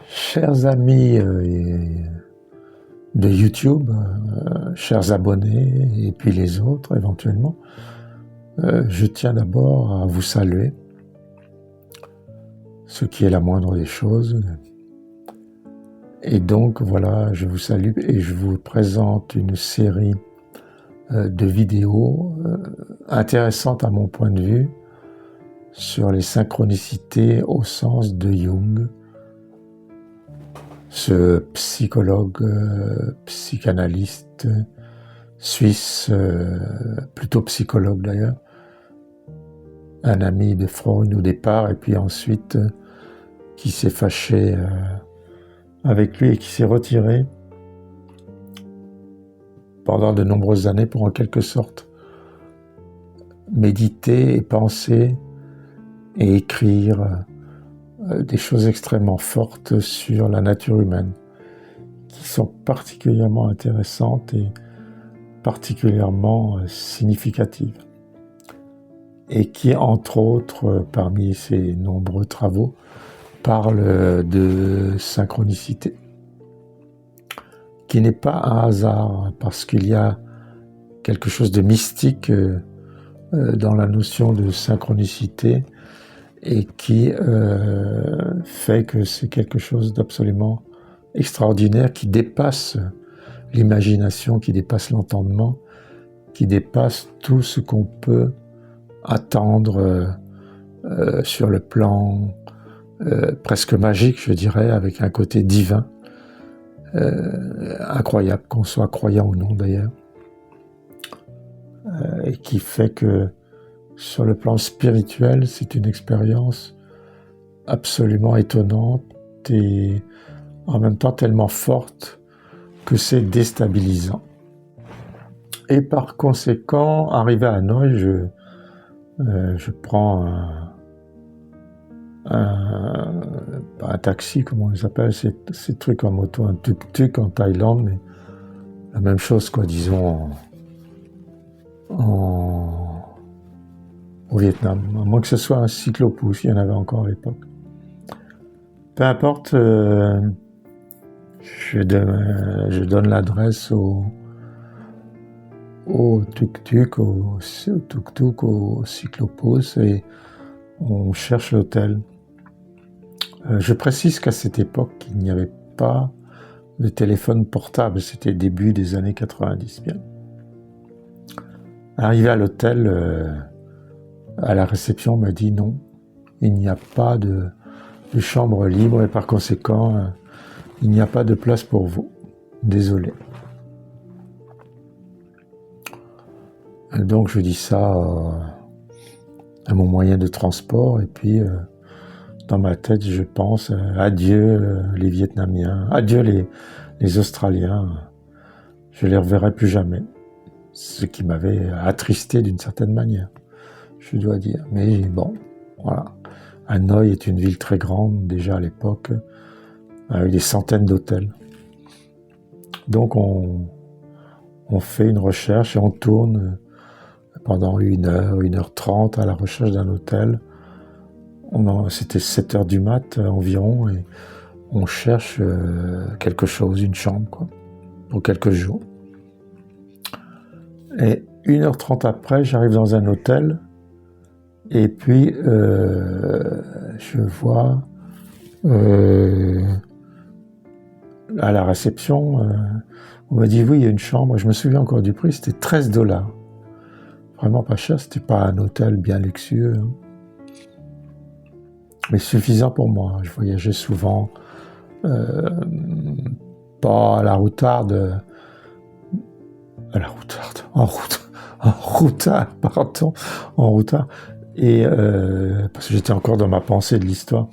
Chers amis de YouTube, chers abonnés et puis les autres éventuellement, je tiens d'abord à vous saluer, ce qui est la moindre des choses. Et donc voilà, je vous salue et je vous présente une série de vidéos intéressantes à mon point de vue sur les synchronicités au sens de Jung, ce psychologue, psychanalyste suisse, plutôt psychologue d'ailleurs, un ami de Freud au départ, et puis ensuite qui s'est fâché avec lui et qui s'est retiré pendant de nombreuses années pour en quelque sorte méditer et penser et écrire des choses extrêmement fortes sur la nature humaine, qui sont particulièrement intéressantes et particulièrement significatives, et qui, entre autres, parmi ces nombreux travaux, parlent de synchronicité, qui n'est pas un hasard, parce qu'il y a quelque chose de mystique dans la notion de synchronicité, et qui fait que c'est quelque chose d'absolument extraordinaire, qui dépasse l'imagination, qui dépasse l'entendement, qui dépasse tout ce qu'on peut attendre sur le plan presque magique, je dirais, avec un côté divin, incroyable, qu'on soit croyant ou non d'ailleurs, et qui fait que sur le plan spirituel, c'est une expérience absolument étonnante et en même temps tellement forte que c'est déstabilisant. Et par conséquent, arrivé à Hanoï, je prends pas un taxi, comment on les appelle, ces trucs en moto, un tuk-tuk en Thaïlande, mais la même chose, quoi, disons, au Vietnam, à moins que ce soit un cyclopousse, il y en avait encore à l'époque. Peu importe, je donne l'adresse au tuk-tuk, au cyclopousse, et on cherche l'hôtel. Je précise qu'à cette époque, il n'y avait pas de téléphone portable, c'était début des années 90 bien. Arrivé à l'hôtel, à la réception, on m'a dit non, il n'y a pas de chambre libre et par conséquent, il n'y a pas de place pour vous. Désolé. Donc je dis ça à mon moyen de transport et puis dans ma tête, je pense adieu les Vietnamiens, adieu les Australiens, je les reverrai plus jamais. Ce qui m'avait attristé d'une certaine manière, je dois dire. Mais bon, voilà. Hanoï est une ville très grande, déjà à l'époque, avec des centaines d'hôtels. Donc on fait une recherche et on tourne pendant 1h30 à la recherche d'un hôtel. C'était 7h du mat environ, et on cherche quelque chose, une chambre, quoi, pour quelques jours. Et 1h30 après, j'arrive dans un hôtel, et puis je vois à la réception, on m'a dit oui, il y a une chambre, je me souviens encore du prix, c'était $13. Vraiment pas cher, c'était pas un hôtel bien luxueux, hein, mais suffisant pour moi. Je voyageais souvent, pas à la routarde, en routard, et parce que j'étais encore dans ma pensée de l'histoire.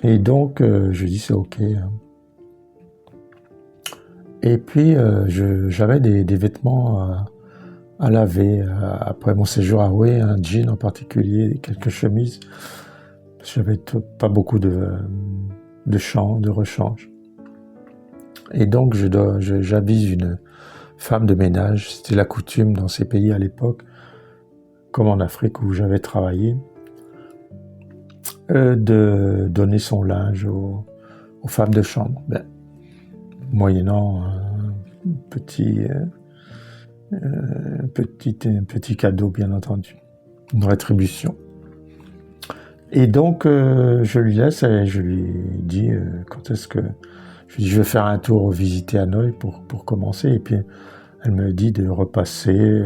Et donc, je dis c'est ok. Et puis, j'avais des vêtements à laver après mon séjour à Hue, un jean en particulier, quelques chemises. Parce que j'avais pas beaucoup de rechange. Et donc, j'avise une femme de ménage, c'était la coutume dans ces pays à l'époque, comme en Afrique où j'avais travaillé, de donner son linge aux femmes de chambre, moyennant un petit cadeau, bien entendu, une rétribution. Et donc, je lui laisse et je lui dis quand est-ce que... Je lui dis, je vais faire un tour visiter Hanoï pour commencer. Et puis, elle me dit de repasser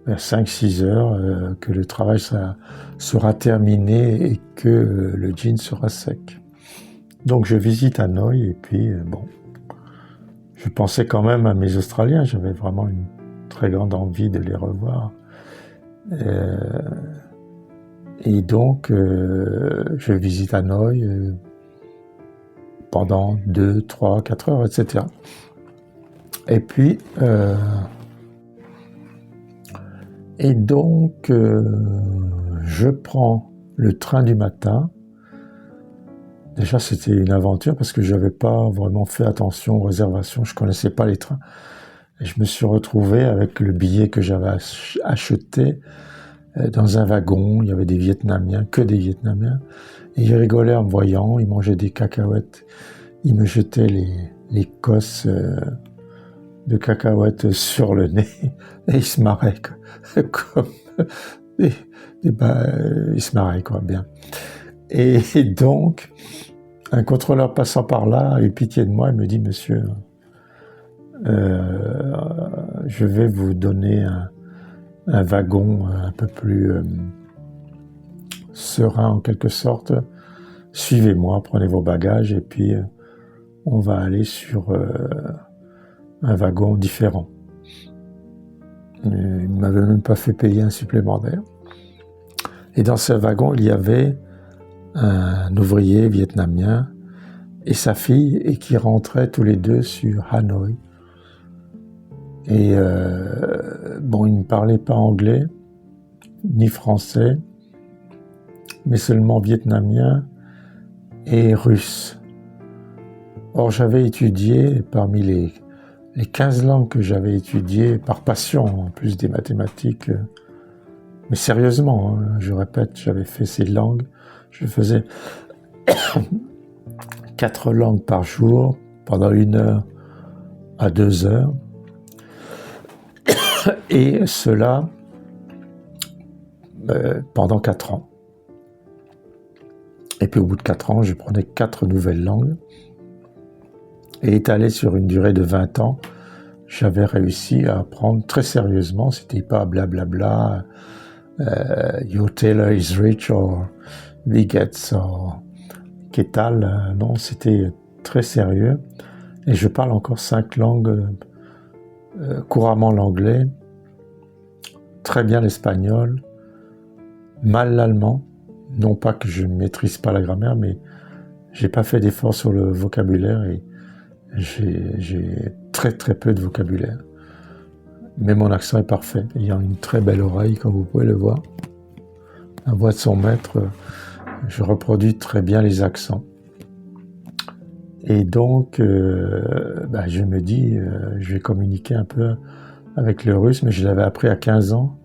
vers 5-6 heures, que le travail sera terminé et que le jean sera sec. Donc, je visite Hanoï et puis, je pensais quand même à mes Australiens. J'avais vraiment une très grande envie de les revoir. Et donc, je visite Hanoï pendant 2, 3, 4 heures, etc. Et puis, je prends le train du matin. Déjà, c'était une aventure parce que je n'avais pas vraiment fait attention aux réservations. Je ne connaissais pas les trains. Et je me suis retrouvé avec le billet que j'avais acheté dans un wagon. Il y avait des Vietnamiens, que des Vietnamiens. Et ils rigolaient en me voyant. Ils mangeaient des cacahuètes. Ils me jetaient les cosses de cacahuètes sur le nez. Et ils se marraient comme ils se marraient, quoi, bien. Et donc, un contrôleur passant par là a eu pitié de moi et me dit, monsieur, je vais vous donner un wagon un peu plus serein en quelque sorte. Suivez-moi, prenez vos bagages et puis on va aller sur un wagon différent. Il ne m'avait même pas fait payer un supplémentaire. Et dans ce wagon, il y avait un ouvrier vietnamien et sa fille, et qui rentraient tous les deux sur Hanoï. Et ils ne parlaient pas anglais, ni français, mais seulement vietnamien et russe. Or, j'avais étudié, parmi les 15 langues que j'avais étudiées, par passion, en plus des mathématiques, mais sérieusement, je répète, j'avais fait ces langues, je faisais 4 langues par jour, pendant 1 heure à 2 heures, et cela pendant 4 ans. Et puis au bout de 4 ans, je prenais 4 nouvelles langues, et étalé sur une durée de 20 ans, j'avais réussi à apprendre très sérieusement, c'était pas blablabla, your tailor is rich, or bigots, or qu'est tal, non, c'était très sérieux. Et je parle encore 5 langues, couramment l'anglais, très bien l'espagnol, mal l'allemand, non pas que je ne maîtrise pas la grammaire, mais j'ai pas fait d'effort sur le vocabulaire et j'ai très très peu de vocabulaire. Mais mon accent est parfait, ayant une très belle oreille, comme vous pouvez le voir. La voix de son maître, je reproduis très bien les accents. Et donc, je me dis, je vais communiquer un peu avec le russe, mais je l'avais appris à 15 ans.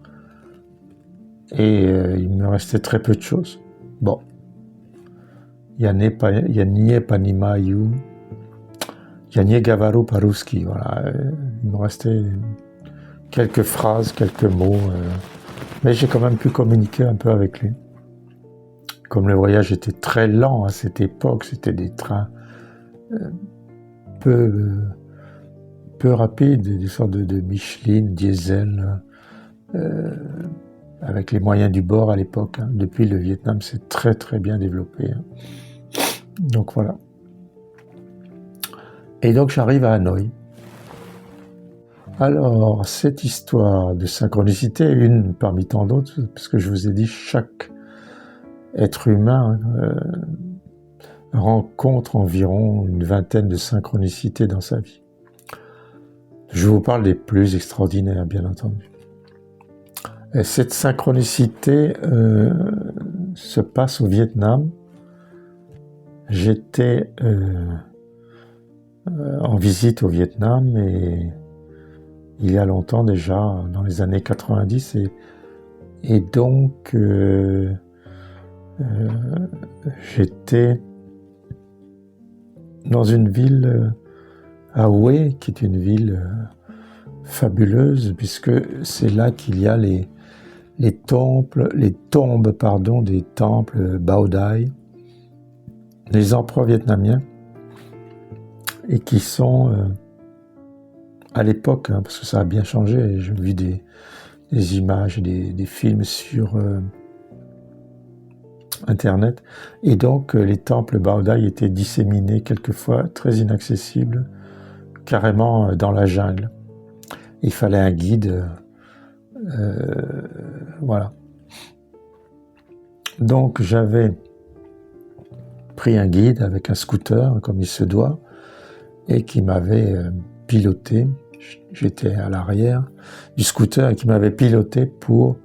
Et il me restait très peu de choses. Bon. Yanie Panimayu, Yanie Gavaru Paruski, voilà. Il me restait quelques phrases, quelques mots, mais j'ai quand même pu communiquer un peu avec lui. Comme le voyage était très lent à cette époque, c'était des trains peu rapides, des sortes de Michelin, diesel, avec les moyens du bord à l'époque. Depuis, le Vietnam s'est très très bien développé. Donc voilà. Et donc j'arrive à Hanoï. Alors, cette histoire de synchronicité, une parmi tant d'autres, parce que je vous ai dit, chaque être humain rencontre environ une vingtaine de synchronicités dans sa vie. Je vous parle des plus extraordinaires, bien entendu. Et cette synchronicité se passe au Vietnam. J'étais en visite au Vietnam et il y a longtemps déjà, dans les années 90, et donc j'étais dans une ville, Hue, qui est une ville fabuleuse, puisque c'est là qu'il y a les tombes des temples Baodai, les empereurs vietnamiens, et qui sont, à l'époque, parce que ça a bien changé, j'ai vu des images, des films sur Internet, et donc les temples Baodai étaient disséminés, quelquefois très inaccessibles, carrément dans la jungle. Il fallait un guide, voilà. Donc j'avais pris un guide avec un scooter, comme il se doit, et qui m'avait piloté. J'étais à l'arrière du scooter et qui m'avait piloté pour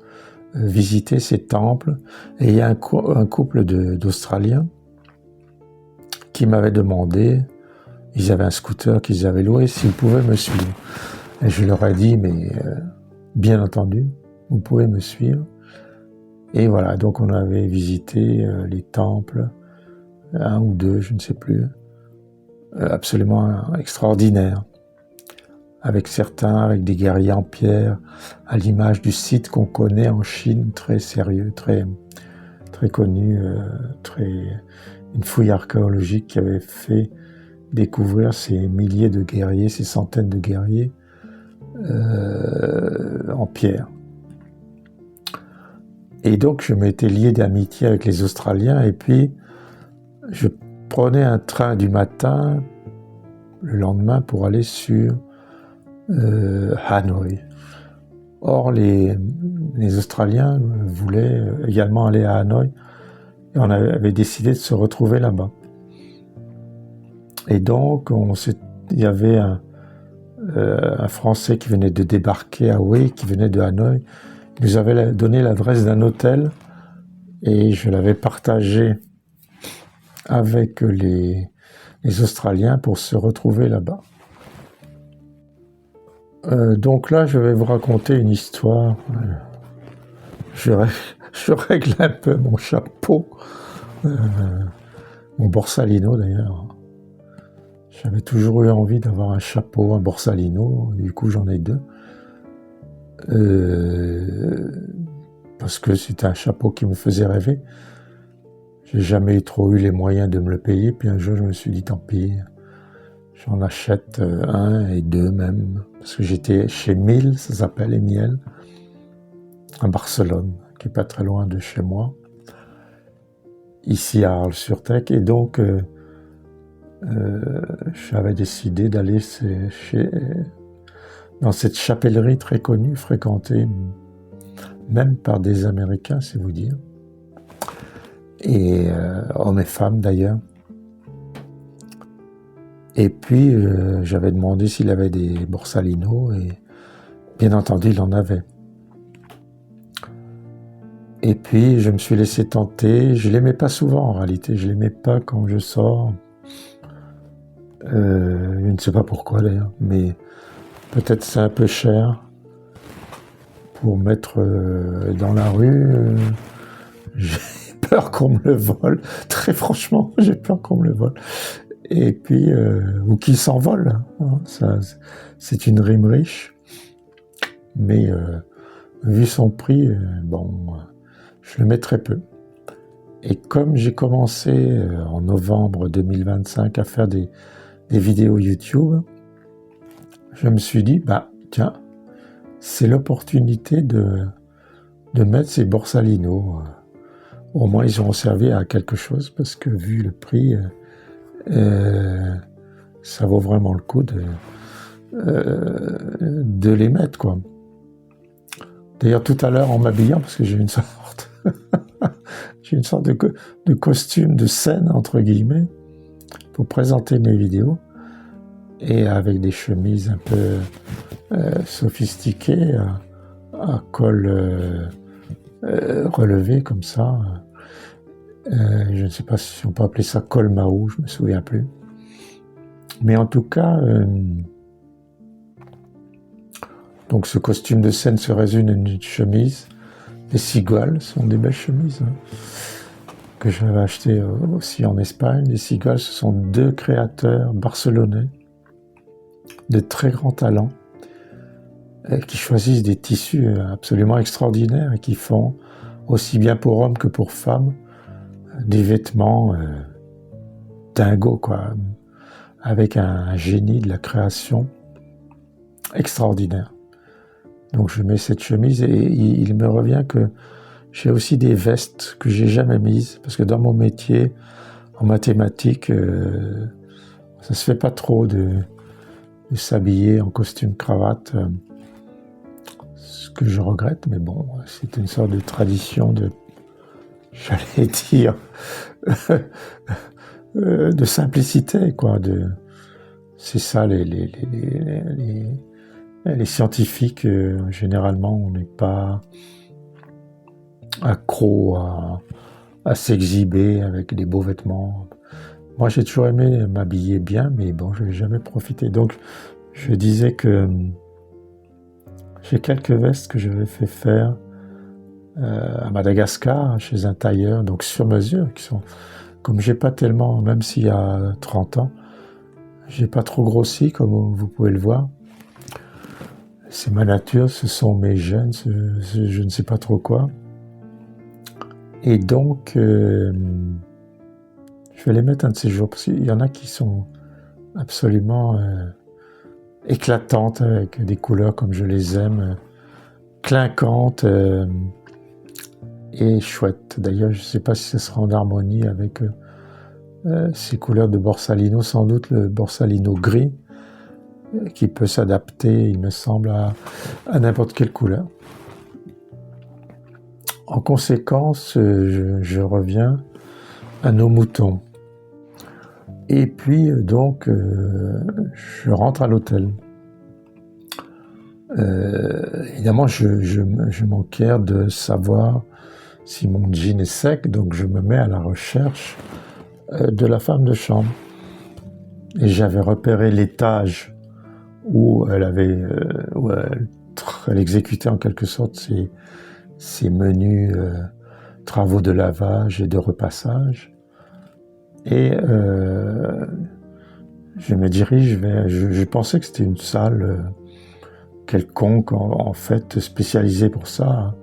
visiter ces temples. Et il y a un couple d'Australiens qui m'avaient demandé, ils avaient un scooter qu'ils avaient loué, s'ils pouvaient me suivre. Et je leur ai dit, mais bien entendu, vous pouvez me suivre. Et voilà, donc on avait visité les temples, un ou deux, je ne sais plus, absolument extraordinaires. Avec certains, avec des guerriers en pierre, à l'image du site qu'on connaît en Chine, très sérieux, très connu, une fouille archéologique qui avait fait découvrir ces milliers de guerriers, ces centaines de guerriers en pierre. Et donc je m'étais lié d'amitié avec les Australiens, et puis je prenais un train du matin le lendemain pour aller sur Hanoï. Or, les Australiens voulaient également aller à Hanoï, et on avait décidé de se retrouver là-bas. Et donc, il y avait un Français qui venait de débarquer à Hue, qui venait de Hanoï, qui nous avait donné l'adresse d'un hôtel, et je l'avais partagé avec les Australiens pour se retrouver là-bas. Donc là, je vais vous raconter une histoire. Je règle un peu mon chapeau, mon Borsalino d'ailleurs. J'avais toujours eu envie d'avoir un chapeau, un Borsalino, du coup j'en ai deux. Parce que c'était un chapeau qui me faisait rêver. J'ai jamais trop eu les moyens de me le payer, puis un jour je me suis dit tant pis, j'en achète un et deux même, parce que j'étais chez Miel, ça s'appelle Miel, à Barcelone, qui est pas très loin de chez moi, ici à Arles-sur-Tech, et donc j'avais décidé d'aller dans cette chapellerie très connue, fréquentée même par des Américains, c'est vous dire, et hommes et femmes d'ailleurs. Et puis j'avais demandé s'il avait des Borsalino, et bien entendu il en avait. Et puis je me suis laissé tenter, je l'aimais pas souvent en réalité, je l'aimais pas quand je sors. Je ne sais pas pourquoi d'ailleurs, mais peut-être c'est un peu cher pour mettre dans la rue. J'ai peur qu'on me le vole, très franchement, j'ai peur qu'on me le vole. Et puis, ou qu'il s'envole, hein, ça, c'est une rime riche, mais vu son prix, je le mets très peu. Et comme j'ai commencé en novembre 2025 à faire des vidéos YouTube, je me suis dit, tiens, c'est l'opportunité de mettre ces Borsalino. Au moins, ils auront servi à quelque chose, parce que vu le prix, ça vaut vraiment le coup de les mettre, quoi. D'ailleurs, tout à l'heure, en m'habillant, parce que j'ai une sorte de costume de scène, entre guillemets, pour présenter mes vidéos, et avec des chemises un peu sophistiquées, à col relevé comme ça. Je ne sais pas si on peut appeler ça col Mao, je me souviens plus. Mais en tout cas, donc ce costume de scène se résume à une chemise. Les cigales sont des belles chemises. Hein. que j'avais acheté aussi en Espagne. Les Seagull, ce sont deux créateurs barcelonais de très grand talent qui choisissent des tissus absolument extraordinaires et qui font aussi bien pour hommes que pour femmes des vêtements dingos, quoi, avec un génie de la création extraordinaire. Donc je mets cette chemise et il me revient que j'ai aussi des vestes que j'ai jamais mises parce que dans mon métier en mathématiques, ça se fait pas trop de s'habiller en costume cravate, ce que je regrette, mais bon, c'est une sorte de tradition de, j'allais dire, de simplicité, quoi. C'est ça les scientifiques, généralement, on n'est pas accro à s'exhiber avec des beaux vêtements. Moi, j'ai toujours aimé m'habiller bien, mais bon, je n'ai jamais profité. Donc, je disais que j'ai quelques vestes que je vais faire à Madagascar, chez un tailleur, donc sur mesure, qui sont, comme j'ai pas tellement, même s'il y a 30 ans, j'ai pas trop grossi, comme vous pouvez le voir. C'est ma nature, ce sont mes gènes, je ne sais pas trop quoi. Et donc, je vais les mettre un de ces jours, parce qu'il y en a qui sont absolument éclatantes, avec des couleurs comme je les aime, clinquantes et chouettes. D'ailleurs, je ne sais pas si ça sera en harmonie avec ces couleurs de Borsalino, sans doute le Borsalino gris, qui peut s'adapter, il me semble, à n'importe quelle couleur. En conséquence, je reviens à nos moutons. Et puis, donc, je rentre à l'hôtel. Évidemment, je m'enquiers de savoir si mon jean est sec, donc je me mets à la recherche de la femme de chambre. Et j'avais repéré l'étage où elle exécutait en quelque sorte ses menus travaux de lavage et de repassage. Et je me dirige vers... Je pensais que c'était une salle quelconque, en fait, spécialisée pour ça.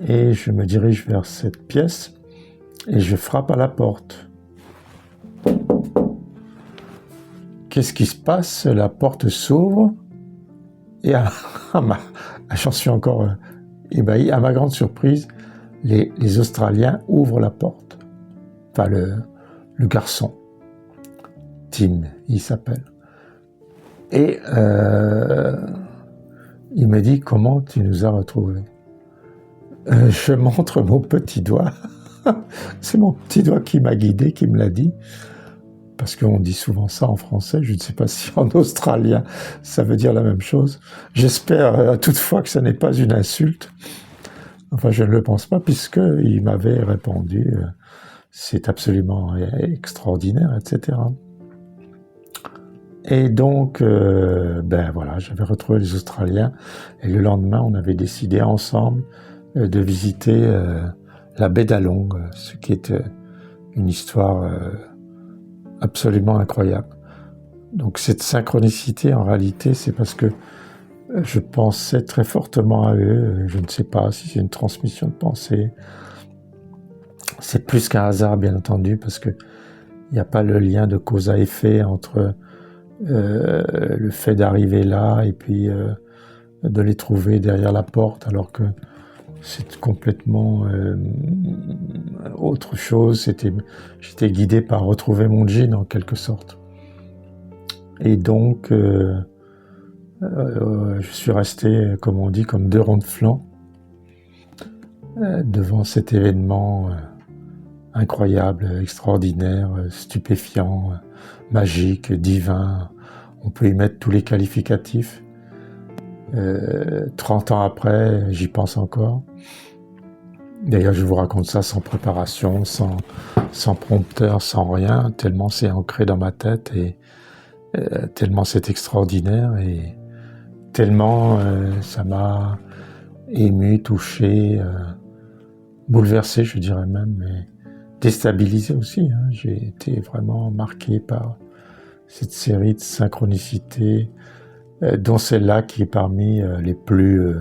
Et je me dirige vers cette pièce et je frappe à la porte. Qu'est-ce qui se passe? La porte s'ouvre et j'en suis encore ébahi. À ma grande surprise, les Australiens ouvrent la porte. Enfin, le garçon, Tim, il s'appelle. Et il me dit, comment tu nous as retrouvés? Je montre mon petit doigt. C'est mon petit doigt qui m'a guidé, qui me l'a dit. Parce qu'on dit souvent ça en français, je ne sais pas si en australien ça veut dire la même chose. J'espère toutefois que ce n'est pas une insulte. Enfin, je ne le pense pas, puisqu'il m'avait répondu c'est absolument extraordinaire, etc. Et donc, ben voilà, j'avais retrouvé les Australiens, et le lendemain, on avait décidé ensemble de visiter la baie d'Along, ce qui est une histoire absolument incroyable. Donc cette synchronicité, en réalité, c'est parce que je pensais très fortement à eux. Je ne sais pas si c'est une transmission de pensée. C'est plus qu'un hasard, bien entendu, parce que il n'y a pas le lien de cause à effet entre le fait d'arriver là et puis de les trouver derrière la porte, alors que c'est complètement autre chose. J'étais guidé par retrouver mon jean, en quelque sorte. Et donc, je suis resté, comme on dit, comme deux ronds de flanc devant cet événement incroyable, extraordinaire, stupéfiant, magique, divin. On peut y mettre tous les qualificatifs. 30 ans après, j'y pense encore. D'ailleurs, je vous raconte ça sans préparation, sans prompteur, sans rien, tellement c'est ancré dans ma tête et tellement c'est extraordinaire et tellement ça m'a ému, touché, bouleversé, je dirais même. déstabilisé aussi. Hein. J'ai été vraiment marqué par cette série de synchronicités, dont celle-là qui est parmi les plus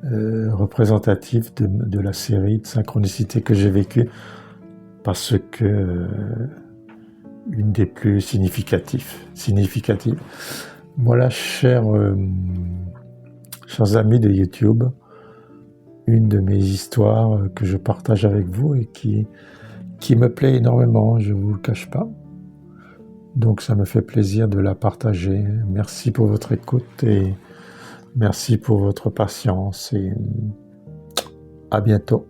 représentatifs de la série de synchronicités que j'ai vécues, parce que une des plus significatives. Voilà, chers amis de YouTube, une de mes histoires que je partage avec vous et qui me plaît énormément, je ne vous le cache pas. Donc ça me fait plaisir de la partager. Merci pour votre écoute et merci pour votre patience et à bientôt.